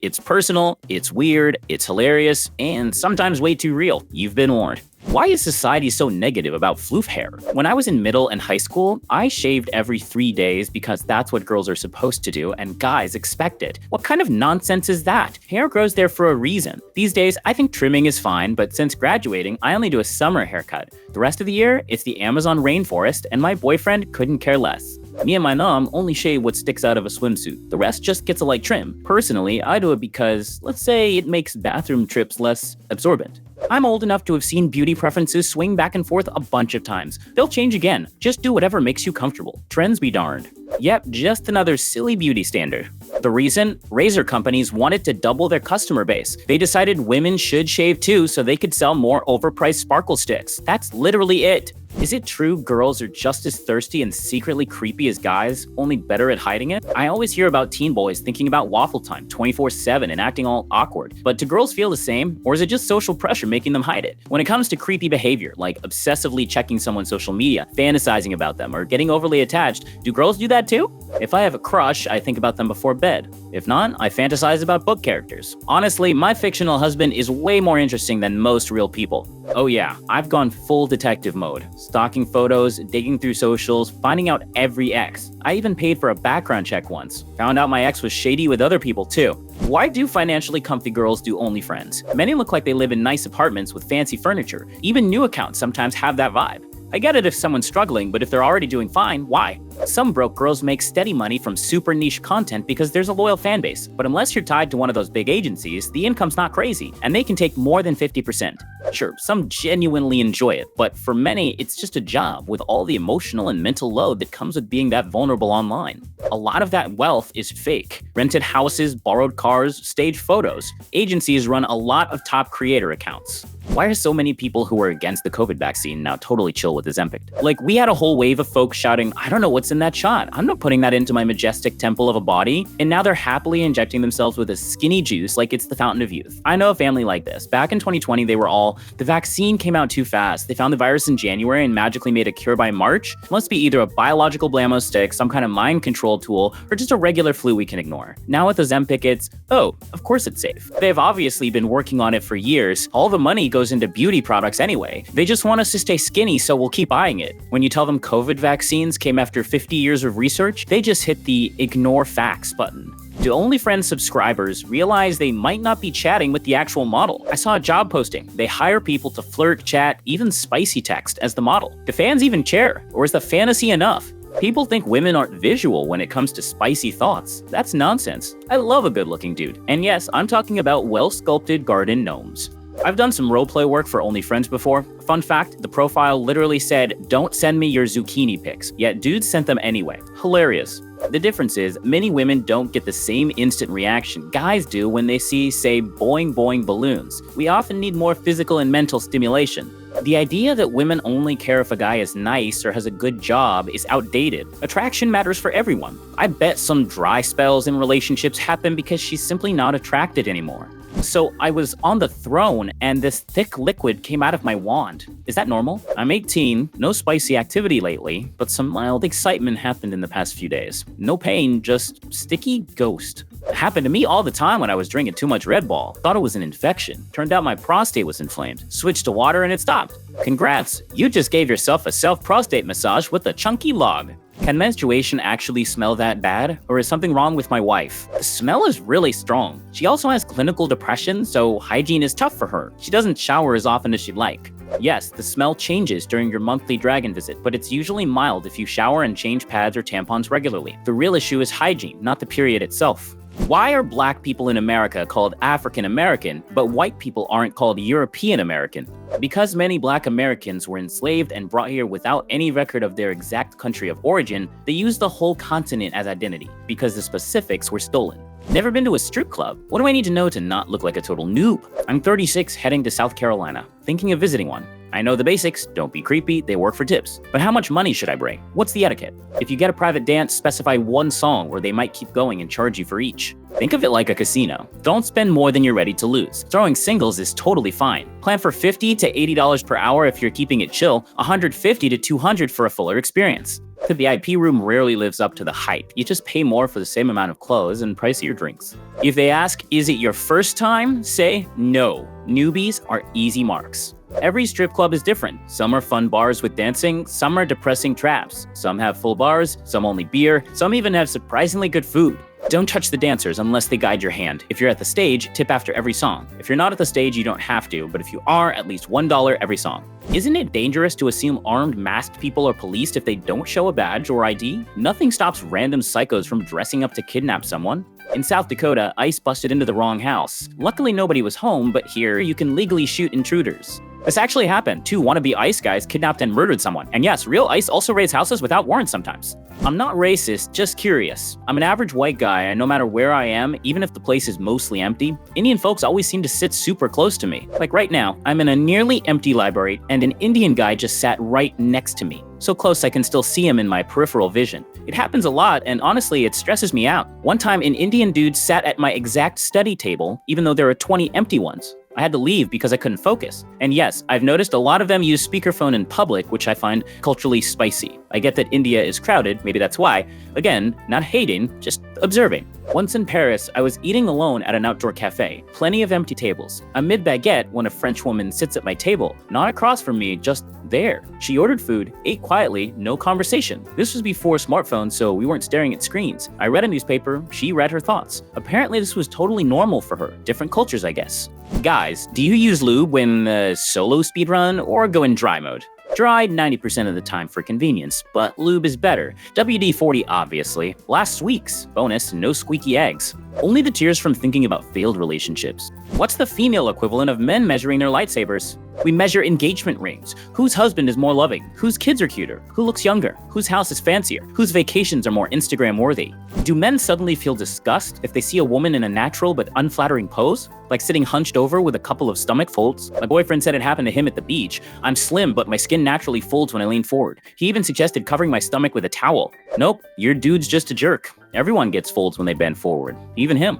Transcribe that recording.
It's personal, it's weird, it's hilarious, and sometimes way too real. You've been warned. Why is society so negative about floof hair? When I was in middle and high school, I shaved every 3 days because that's what girls are supposed to do and guys expect it. What kind of nonsense is that? Hair grows there for a reason. These days, I think trimming is fine, but since graduating, I only do a summer haircut. The rest of the year, it's the Amazon rainforest, and my boyfriend couldn't care less. Me and my mom only shave what sticks out of a swimsuit. The rest just gets a light trim. Personally, I do it because, let's say, it makes bathroom trips less absorbent. I'm old enough to have seen beauty preferences swing back and forth a bunch of times. They'll change again. Just do whatever makes you comfortable. Trends be darned. Yep, just another silly beauty standard. The reason? Razor companies wanted to double their customer base. They decided women should shave too so they could sell more overpriced sparkle sticks. That's literally it. Is it true girls are just as thirsty and secretly creepy as guys, only better at hiding it? I always hear about teen boys thinking about waffle time 24/7 and acting all awkward. But do girls feel the same? Or is it just social pressure making them hide it? When it comes to creepy behavior, like obsessively checking someone's social media, fantasizing about them, or getting overly attached, do girls do that too? If I have a crush, I think about them before bed. If not, I fantasize about book characters. Honestly, my fictional husband is way more interesting than most real people. Oh yeah, I've gone full detective mode. Stalking photos, digging through socials, finding out every ex. I even paid for a background check once. Found out my ex was shady with other people too. Why do financially comfy girls do OnlyFriends? Many look like they live in nice apartments with fancy furniture. Even new accounts sometimes have that vibe. I get it if someone's struggling, but if they're already doing fine, why? Some broke girls make steady money from super niche content because there's a loyal fan base. But unless you're tied to one of those big agencies, the income's not crazy, and they can take more than 50%. Sure, some genuinely enjoy it, but for many, it's just a job with all the emotional and mental load that comes with being that vulnerable online. A lot of that wealth is fake. Rented houses, borrowed cars, staged photos. Agencies run a lot of top creator accounts. Why are so many people who are against the COVID vaccine now totally chill with Ozempic? Like, we had a whole wave of folks shouting, I don't know what's in that shot. I'm not putting that into my majestic temple of a body. And now they're happily injecting themselves with a skinny juice like it's the fountain of youth. I know a family like this. Back in 2020, they were all, the vaccine came out too fast. They found the virus in January and magically made a cure by March. It must be either a biological blammo stick, some kind of mind control tool, or just a regular flu we can ignore. Now with Ozempic, it's, oh, of course it's safe. They've obviously been working on it for years. All the money goes into beauty products anyway. They just want us to stay skinny, so we'll keep buying it. When you tell them COVID vaccines came after 50 years of research, they just hit the ignore facts button. Do OnlyFriends subscribers realize they might not be chatting with the actual model? I saw a job posting. They hire people to flirt, chat, even spicy text as the model. Do fans even care? Or is the fantasy enough? People think women aren't visual when it comes to spicy thoughts. That's nonsense. I love a good-looking dude. And yes, I'm talking about well-sculpted garden gnomes. I've done some roleplay work for OnlyFriends before. Fun fact, the profile literally said, don't send me your zucchini pics, yet dudes sent them anyway. Hilarious. The difference is, many women don't get the same instant reaction guys do when they see, say, boing boing balloons. We often need more physical and mental stimulation. The idea that women only care if a guy is nice or has a good job is outdated. Attraction matters for everyone. I bet some dry spells in relationships happen because she's simply not attracted anymore. So I was on the throne and this thick liquid came out of my wand. Is that normal? I'm 18, no spicy activity lately, but some mild excitement happened in the past few days. No pain, just sticky ghost. It happened to me all the time when I was drinking too much Red Bull. Thought it was an infection. Turned out my prostate was inflamed. Switched to water and it stopped. Congrats, you just gave yourself a self-prostate massage with a chunky log. Can menstruation actually smell that bad? Or is something wrong with my wife? The smell is really strong. She also has clinical depression, so hygiene is tough for her. She doesn't shower as often as she'd like. Yes, the smell changes during your monthly dragon visit, but it's usually mild if you shower and change pads or tampons regularly. The real issue is hygiene, not the period itself. Why are black people in America called African American, but white people aren't called European American? Because many black Americans were enslaved and brought here without any record of their exact country of origin, they used the whole continent as identity, because the specifics were stolen. Never been to a strip club? What do I need to know to not look like a total noob? I'm 36 heading to South Carolina, thinking of visiting one. I know the basics, don't be creepy, they work for tips. But how much money should I bring? What's the etiquette? If you get a private dance, specify one song or they might keep going and charge you for each. Think of it like a casino. Don't spend more than you're ready to lose. Throwing singles is totally fine. Plan for $50 to $80 per hour if you're keeping it chill, $150 to $200 for a fuller experience. The VIP room rarely lives up to the hype. You just pay more for the same amount of clothes and pricier drinks. If they ask, is it your first time? Say no. Newbies are easy marks. Every strip club is different. Some are fun bars with dancing, some are depressing traps. Some have full bars, some only beer, some even have surprisingly good food. Don't touch the dancers unless they guide your hand. If you're at the stage, tip after every song. If you're not at the stage, you don't have to, but if you are, at least $1 every song. Isn't it dangerous to assume armed masked people are policed if they don't show a badge or ID? Nothing stops random psychos from dressing up to kidnap someone. In South Dakota, ICE busted into the wrong house. Luckily nobody was home, but here you can legally shoot intruders. This actually happened. 2 wannabe ICE guys kidnapped and murdered someone. And yes, real ICE also raids houses without warrants sometimes. I'm not racist, just curious. I'm an average white guy, and no matter where I am, even if the place is mostly empty, Indian folks always seem to sit super close to me. Like right now, I'm in a nearly empty library, and an Indian guy just sat right next to me. So close I can still see him in my peripheral vision. It happens a lot, and honestly, it stresses me out. One time, an Indian dude sat at my exact study table, even though there are 20 empty ones. I had to leave because I couldn't focus. And yes, I've noticed a lot of them use speakerphone in public, which I find culturally spicy. I get that India is crowded, maybe that's why. Again, not hating, just observing. Once in Paris, I was eating alone at an outdoor cafe. Plenty of empty tables. I'm mid-baguette when a French woman sits at my table, not across from me, just there. She ordered food, ate quietly, no conversation. This was before smartphones, so we weren't staring at screens. I read a newspaper, she read her thoughts. Apparently this was totally normal for her. Different cultures, I guess. Guys, do you use lube when solo speedrun or go in dry mode? Dry 90% of the time for convenience, but lube is better. WD-40 obviously. Last week's bonus, no squeaky eggs. Only the tears from thinking about failed relationships. What's the female equivalent of men measuring their lightsabers? We measure engagement rings. Whose husband is more loving? Whose kids are cuter? Who looks younger? Whose house is fancier? Whose vacations are more Instagram worthy? Do men suddenly feel disgust if they see a woman in a natural but unflattering pose? Like sitting hunched over with a couple of stomach folds? My boyfriend said it happened to him at the beach. I'm slim, but my skin naturally folds when I lean forward. He even suggested covering my stomach with a towel. Nope, your dude's just a jerk. Everyone gets folds when they bend forward, even him.